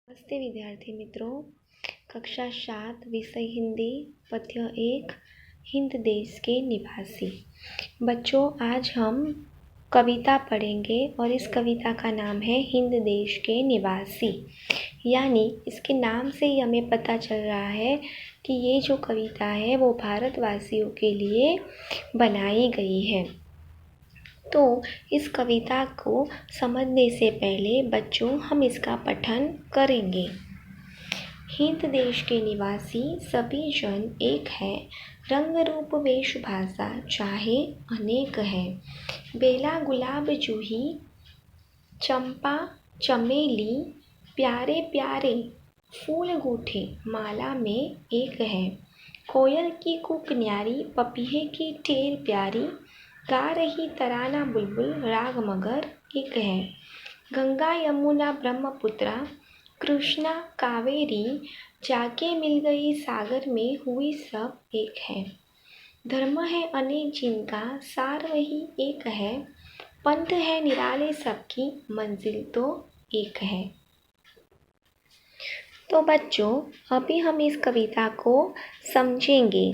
नमस्ते विद्यार्थी मित्रों। कक्षा 7 विषय हिंदी पद्य 1 हिंद देश के निवासी। बच्चों, आज हम कविता पढ़ेंगे और इस कविता का नाम है हिंद देश के निवासी। यानी इसके नाम से ही हमें पता चल रहा है कि ये जो कविता है वो भारतवासियों के लिए बनाई गई है। तो इस कविता को समझने से पहले बच्चों हम इसका पठन करेंगे। हिंद देश के निवासी सभी जन एक है, रंग रूप वेश भाषा चाहे अनेक है। बेला गुलाब जूही चंपा चमेली, प्यारे प्यारे फूल गूठे माला में एक है। कोयल की कूक न्यारी, पपीहे की टेर प्यारी, गा रही तराना बुलबुल राग मगर एक है। गंगा यमुना ब्रह्मपुत्रा कृष्णा कावेरी, जाके मिल गई सागर में हुई सब एक है। धर्म है अनेक जिनका सार वही एक है, पंथ है निराले सबकी मंजिल तो एक है। तो बच्चों, अभी हम इस कविता को समझेंगे।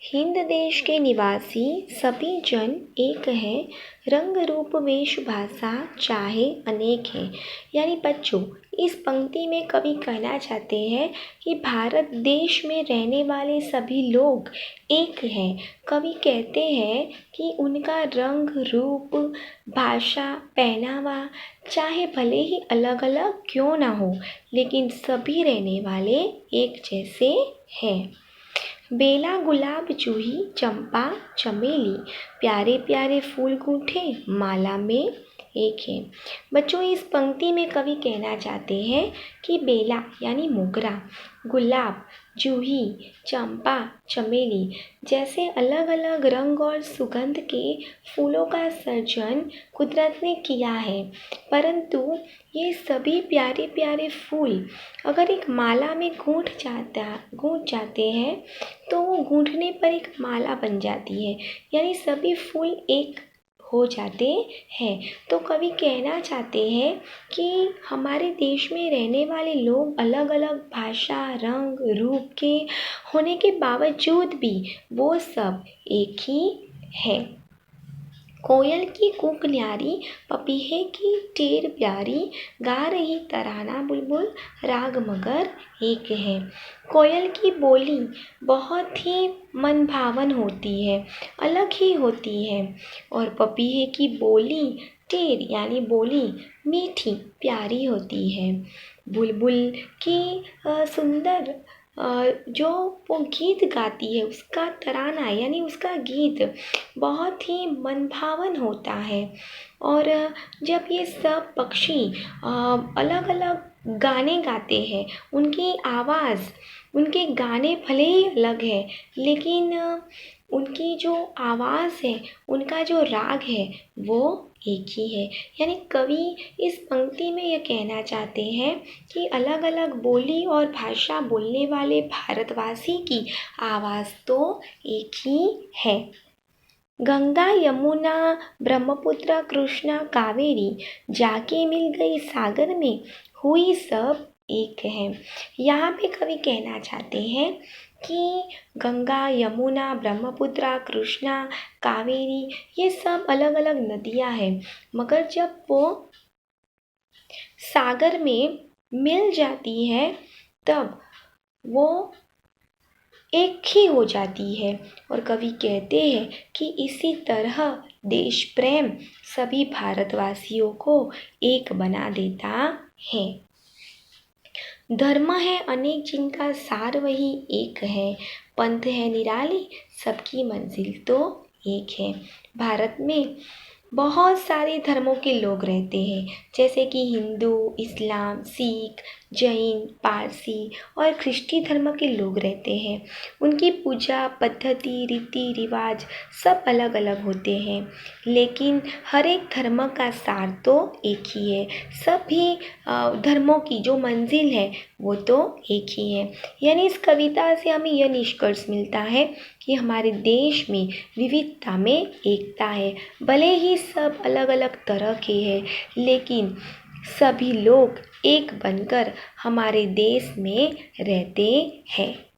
हिंद देश के निवासी सभी जन एक है, रंग रूप वेश भाषा चाहे अनेक है। यानी बच्चों, इस पंक्ति में कवि कहना चाहते हैं कि भारत देश में रहने वाले सभी लोग एक हैं। कवि कहते हैं कि उनका रंग रूप भाषा पहनावा चाहे भले ही अलग अलग क्यों ना हो, लेकिन सभी रहने वाले एक जैसे हैं। बेला गुलाब जूही चंपा चमेली, प्यारे प्यारे फूल गूंथे माला में एक है। बच्चों, इस पंक्ति में कवि कहना चाहते हैं कि बेला यानी मोगरा, गुलाब, जूही, चंपा, चमेली जैसे अलग अलग रंग और सुगंध के फूलों का सर्जन कुदरत ने किया है, परंतु ये सभी प्यारे प्यारे फूल अगर एक माला में गूंथ जाते हैं तो वो गूंथने पर एक माला बन जाती है, यानी सभी फूल एक हो जाते हैं। तो कवि कहना चाहते हैं कि हमारे देश में रहने वाले लोग अलग अलग भाषा रंग रूप के होने के बावजूद भी वो सब एक ही है। कोयल की कूक न्यारी, पपीहे की टेर प्यारी, गा रही तराना बुलबुल राग मगर एक है। कोयल की बोली बहुत ही मनभावन होती है, अलग ही होती है, और पपीहे की बोली टेर यानी बोली मीठी प्यारी होती है। बुलबुल की सुंदर जो वो गीत गाती है, उसका तराना यानी उसका गीत बहुत ही मनभावन होता है। और जब ये सब पक्षी अलग अलग गाने गाते हैं, उनकी आवाज़ उनके गाने भले ही अलग है, लेकिन उनकी जो आवाज़ है, उनका जो राग है वो एक ही है। यानी कवि इस पंक्ति में ये कहना चाहते हैं कि अलग अलग बोली और भाषा बोलने वाले भारतवासी की आवाज़ तो एक ही है। गंगा यमुना ब्रह्मपुत्र कृष्णा कावेरी, जाके मिल गई सागर में हुई सब एक है। यहाँ पे कवि कहना चाहते हैं कि गंगा यमुना ब्रह्मपुत्र कृष्णा कावेरी ये सब अलग अलग नदियाँ हैं, मगर जब वो सागर में मिल जाती है तब वो एक ही हो जाती है। और कवि कहते हैं कि इसी तरह देश प्रेम सभी भारतवासियों को एक बना देता है। धर्म है अनेक जिनका सार वही एक है, पंथ है निराली सबकी मंजिल तो एक है। भारत में बहुत सारे धर्मों के लोग रहते हैं, जैसे कि हिंदू, इस्लाम, सिख, जैन, पारसी और ख्रिस्ती धर्म के लोग रहते हैं। उनकी पूजा पद्धति रीति रिवाज सब अलग अलग होते हैं, लेकिन हर एक धर्म का सार तो एक ही है। सभी धर्मों की जो मंजिल है वो तो एक ही है। यानी इस कविता से हमें यह निष्कर्ष मिलता है कि हमारे देश में विविधता में एकता है। भले ही सब अलग अलग तरह के हैं, लेकिन सभी लोग एक बनकर हमारे देश में रहते हैं।